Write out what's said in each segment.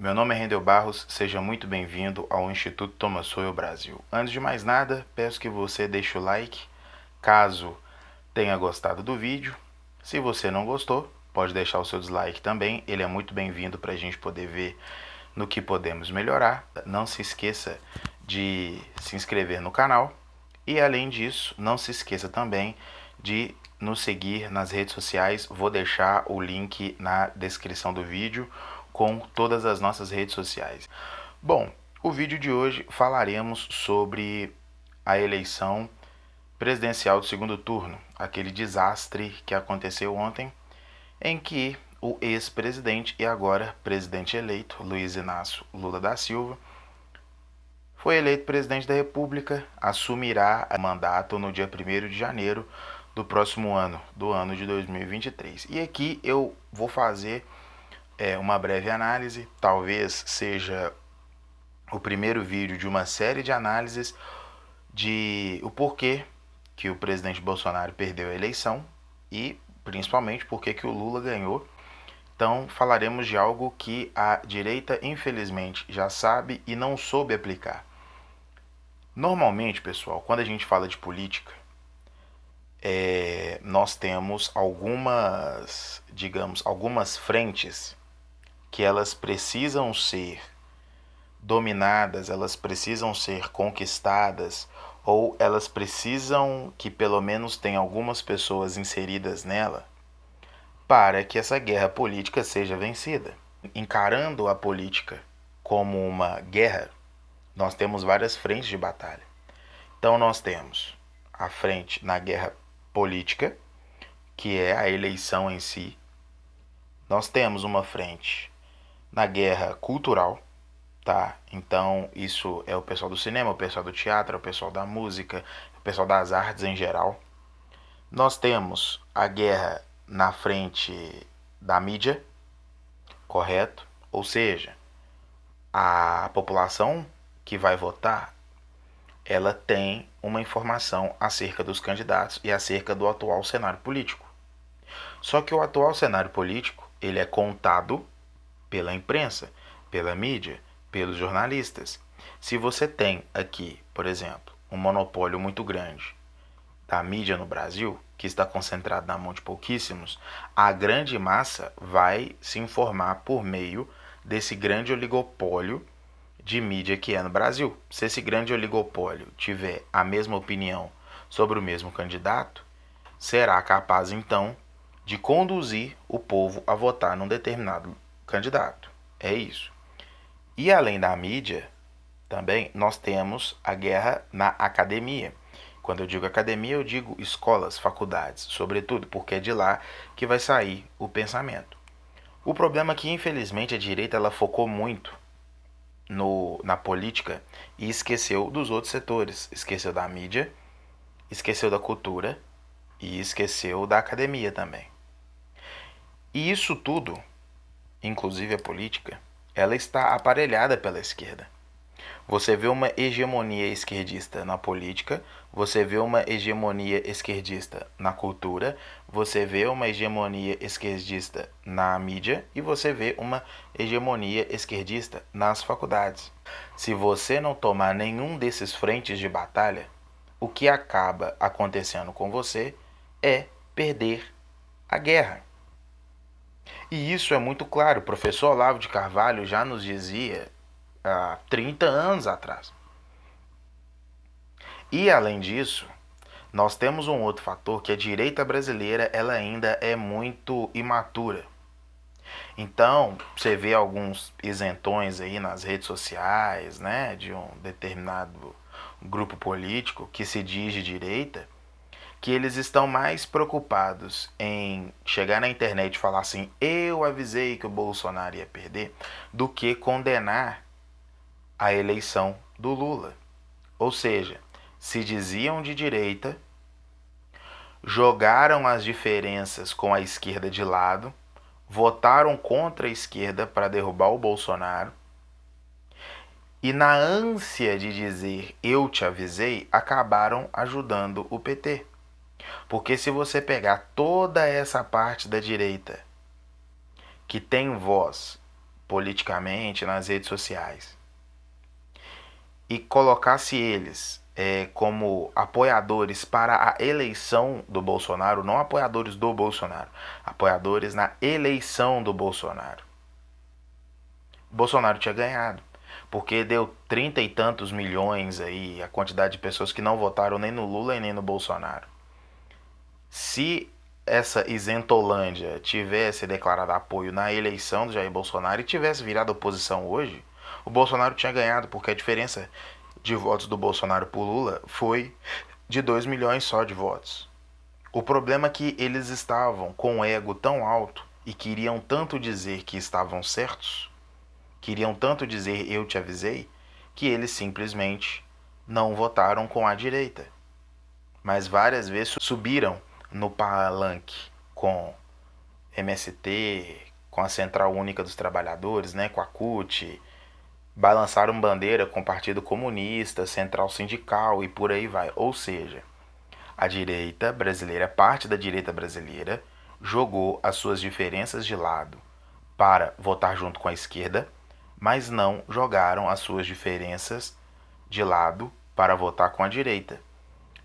Meu nome é Rendel Barros, seja muito bem-vindo ao Instituto Thomas Sowell Brasil. Antes de mais nada, peço que você deixe o like, caso tenha gostado do vídeo. Se você não gostou, pode deixar o seu dislike também, ele é muito bem-vindo para a gente poder ver no que podemos melhorar. Não se esqueça de se inscrever no canal e, além disso, não se esqueça também de nos seguir nas redes sociais. Vou deixar o link na descrição do vídeo com todas as nossas redes sociais. Bom, o vídeo de hoje falaremos sobre a eleição presidencial do segundo turno, aquele desastre que aconteceu ontem, em que o ex-presidente e agora presidente eleito, Luiz Inácio Lula da Silva, foi eleito presidente da República, assumirá o mandato no dia 1º de janeiro do próximo ano, do ano de 2023. E aqui eu vou fazer uma breve análise, talvez seja o primeiro vídeo de uma série de análises de o porquê que o presidente Bolsonaro perdeu a eleição e principalmente porquê que o Lula ganhou. Então falaremos de algo que a direita infelizmente já sabe e não soube aplicar. Normalmente, pessoal, quando a gente fala de política, nós temos algumas frentes que elas precisam ser dominadas, elas precisam ser conquistadas, ou elas precisam que pelo menos tenha algumas pessoas inseridas nela para que essa guerra política seja vencida. Encarando a política como uma guerra, nós temos várias frentes de batalha. Então nós temos a frente na guerra política, que é a eleição em si. Nós temos uma frente na guerra cultural, tá? Então isso é o pessoal do cinema, o pessoal do teatro, o pessoal da música, o pessoal das artes em geral. Nós temos a guerra na frente da mídia, correto? Ou seja, a população que vai votar, ela tem uma informação acerca dos candidatos e acerca do atual cenário político. Só que o atual cenário político, ele é contado pela imprensa, pela mídia, pelos jornalistas. Se você tem aqui, por exemplo, um monopólio muito grande da mídia no Brasil, que está concentrado na mão de pouquíssimos, a grande massa vai se informar por meio desse grande oligopólio de mídia que é no Brasil. Se esse grande oligopólio tiver a mesma opinião sobre o mesmo candidato, será capaz então de conduzir o povo a votar num determinado candidato. É isso. E além da mídia, também nós temos a guerra na academia. Quando eu digo academia, eu digo escolas, faculdades, sobretudo, porque é de lá que vai sair o pensamento. O problema é que, infelizmente, a direita ela focou muito na política e esqueceu dos outros setores. Esqueceu da mídia, esqueceu da cultura e esqueceu da academia também. E isso tudo, inclusive a política, ela está aparelhada pela esquerda. Você vê uma hegemonia esquerdista na política, você vê uma hegemonia esquerdista na cultura, você vê uma hegemonia esquerdista na mídia e você vê uma hegemonia esquerdista nas faculdades. Se você não tomar nenhum desses frentes de batalha, o que acaba acontecendo com você é perder a guerra. E isso é muito claro. O professor Olavo de Carvalho já nos dizia há 30 anos atrás. E além disso, nós temos um outro fator, que a direita brasileira ela ainda é muito imatura. Então, você vê alguns isentões aí nas redes sociais, né, de um determinado grupo político que se diz de direita, que eles estão mais preocupados em chegar na internet e falar assim, eu avisei que o Bolsonaro ia perder, do que condenar a eleição do Lula. Ou seja, se diziam de direita, jogaram as diferenças com a esquerda de lado, votaram contra a esquerda para derrubar o Bolsonaro, e na ânsia de dizer eu te avisei, acabaram ajudando o PT. Porque se você pegar toda essa parte da direita que tem voz politicamente nas redes sociais e colocasse eles como apoiadores para a eleição do Bolsonaro, não apoiadores do Bolsonaro, apoiadores na eleição do Bolsonaro, o Bolsonaro tinha ganhado. Porque deu 30 e tantos milhões aí, a quantidade de pessoas que não votaram nem no Lula e nem no Bolsonaro. Se essa isentolândia tivesse declarado apoio na eleição do Jair Bolsonaro e tivesse virado oposição hoje, o Bolsonaro tinha ganhado, porque a diferença de votos do Bolsonaro por Lula foi de 2 milhões só de votos. O problema é que eles estavam com o ego tão alto e queriam tanto dizer que estavam certos, queriam tanto dizer eu te avisei, que eles simplesmente não votaram com a direita. Mas várias vezes subiram no palanque com MST, com a Central Única dos Trabalhadores, né, com a CUT, balançaram bandeira com o Partido Comunista, Central Sindical e por aí vai. Ou seja, a direita brasileira, parte da direita brasileira, jogou as suas diferenças de lado para votar junto com a esquerda, mas não jogaram as suas diferenças de lado para votar com a direita.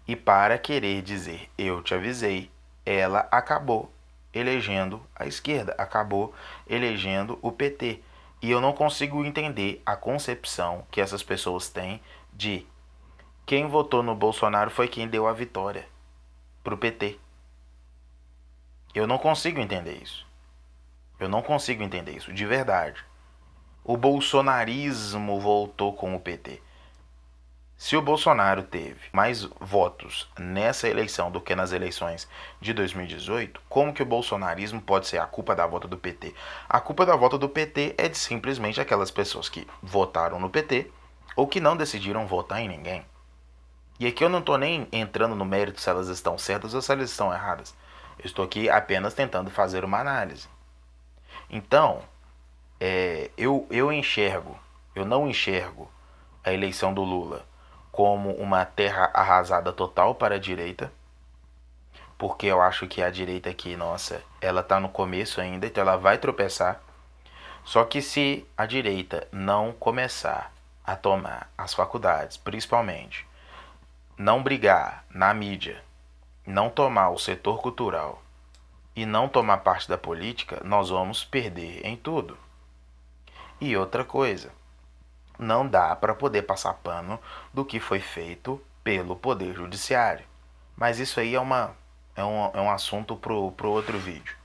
E para querer dizer eu te avisei, ela acabou elegendo a esquerda, acabou elegendo o PT. E eu não consigo entender a concepção que essas pessoas têm de quem votou no Bolsonaro foi quem deu a vitória pro PT. Eu não consigo entender isso. Eu não consigo entender isso, de verdade. O bolsonarismo voltou com o PT. Se o Bolsonaro teve mais votos nessa eleição do que nas eleições de 2018, como que o bolsonarismo pode ser a culpa da volta do PT? A culpa da volta do PT é de simplesmente aquelas pessoas que votaram no PT ou que não decidiram votar em ninguém. E aqui eu não estou nem entrando no mérito se elas estão certas ou se elas estão erradas. Eu estou aqui apenas tentando fazer uma análise. Então, eu não enxergo a eleição do Lula como uma terra arrasada total para a direita, porque eu acho que a direita aqui, nossa, ela tá no começo ainda, então ela vai tropeçar. Só que se a direita não começar a tomar as faculdades, principalmente, não brigar na mídia, não tomar o setor cultural e não tomar parte da política, nós vamos perder em tudo. E outra coisa, não dá para poder passar pano do que foi feito pelo Poder Judiciário. Mas isso aí é um assunto pro outro vídeo.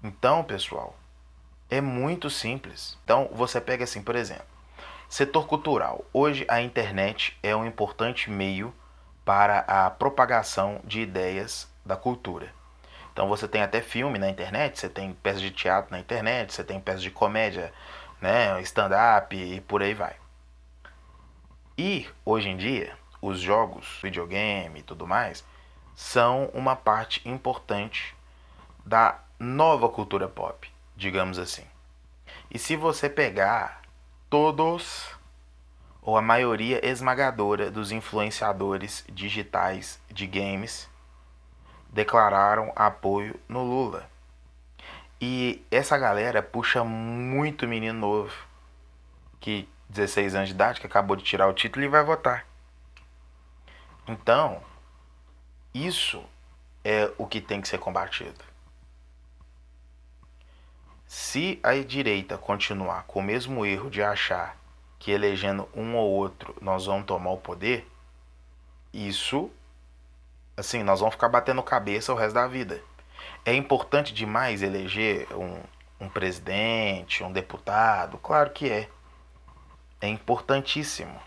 Então, pessoal, é muito simples. Então, você pega assim, por exemplo, setor cultural. Hoje a internet é um importante meio para a propagação de ideias da cultura. Então você tem até filme na internet, você tem peças de teatro na internet, você tem peças de comédia, né, stand-up e por aí vai. E hoje em dia, os jogos, videogame e tudo mais, são uma parte importante da nova cultura pop, digamos assim. E se você pegar todos ou a maioria esmagadora dos influenciadores digitais de games declararam apoio no Lula. E essa galera puxa muito menino novo, que 16 anos de idade, que acabou de tirar o título e vai votar. Então, isso é o que tem que ser combatido. Se a direita continuar com o mesmo erro de achar que elegendo um ou outro nós vamos tomar o poder, isso, assim, nós vamos ficar batendo cabeça o resto da vida. É importante demais eleger um presidente, um deputado? Claro que é. É importantíssimo.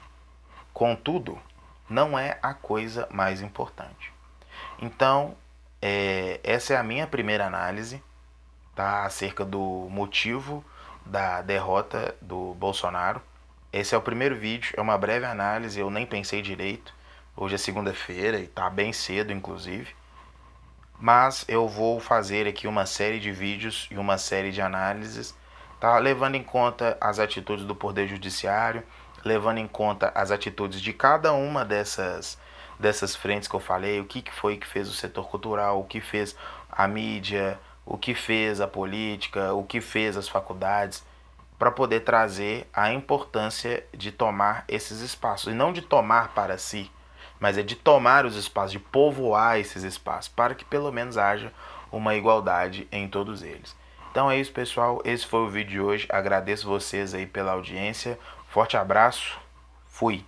Contudo, não é a coisa mais importante. Então, essa é a minha primeira análise, tá, acerca do motivo da derrota do Bolsonaro. Esse é o primeiro vídeo, é uma breve análise, eu nem pensei direito. Hoje é segunda-feira e tá bem cedo, inclusive. Mas eu vou fazer aqui uma série de vídeos e uma série de análises, tá, levando em conta as atitudes do Poder Judiciário, levando em conta as atitudes de cada uma dessas frentes que eu falei, o que foi que fez o setor cultural, o que fez a mídia, o que fez a política, o que fez as faculdades. para poder trazer a importância de tomar esses espaços, e não de tomar para si, mas é de tomar os espaços, de povoar esses espaços, para que pelo menos haja uma igualdade em todos eles. Então é isso, pessoal, esse foi o vídeo de hoje, agradeço vocês aí pela audiência, forte abraço, fui!